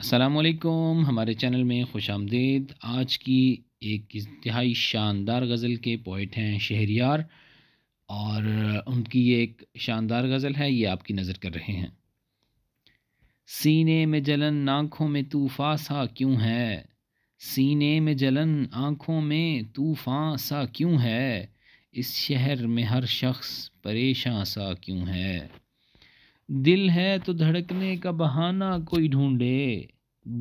السلام علیکم، ہمارے چینل میں خوش آمدید۔ آج کی ایک انتہائی شاندار غزل کے پوئٹ ہیں شہریار، اور ان کی یہ ایک شاندار غزل ہے، یہ آپ کی نظر کر رہے ہیں۔ سینے میں جلن آنکھوں میں طوفان سا کیوں ہے، سینے میں جلن آنکھوں میں طوفان سا کیوں ہے، اس شہر میں ہر شخص پریشاں سا کیوں ہے۔ دل ہے تو دھڑکنے کا بہانہ کوئی ڈھونڈے،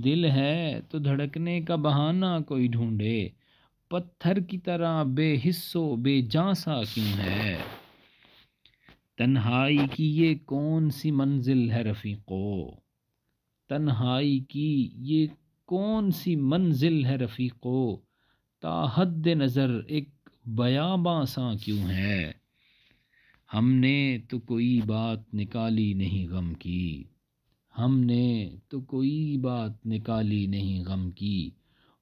دل ہے تو دھڑکنے کا بہانہ کوئی ڈھونڈے، پتھر کی طرح بے حس و بے جاں سا کیوں ہے۔ تنہائی کی یہ کون سی منزل ہے رفیقو، تنہائی کی یہ کون سی منزل ہے رفیقو، تا حد نظر ایک بیاباں سا کیوں ہے۔ ہم نے تو کوئی بات نکالی نہیں غم کی، ہم نے تو کوئی بات نکالی نہیں غم کی،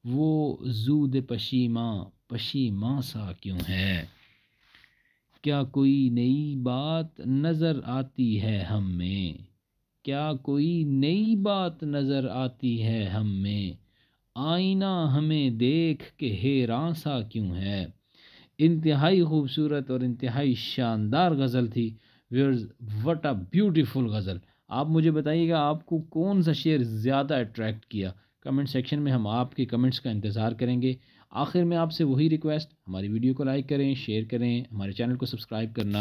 وہ زود پشیماں پشیماں سا کیوں ہے۔ کیا کوئی نئی بات نظر آتی ہے ہم میں، کیا کوئی نئی بات نظر آتی ہے ہم میں، آئینہ ہمیں دیکھ کے حیراں سا کیوں ہے۔ انتہائی خوبصورت اور انتہائی شاندار غزل تھی ویئرز، وٹ اے بیوٹیفل غزل۔ آپ مجھے بتائیے گا آپ کو کون سا شعر زیادہ اٹریکٹ کیا، کمنٹ سیکشن میں ہم آپ کے کمنٹس کا انتظار کریں گے۔ آخر میں آپ سے وہی ریکویسٹ، ہماری ویڈیو کو لائک کریں، شیئر کریں، ہمارے چینل کو سبسکرائب کرنا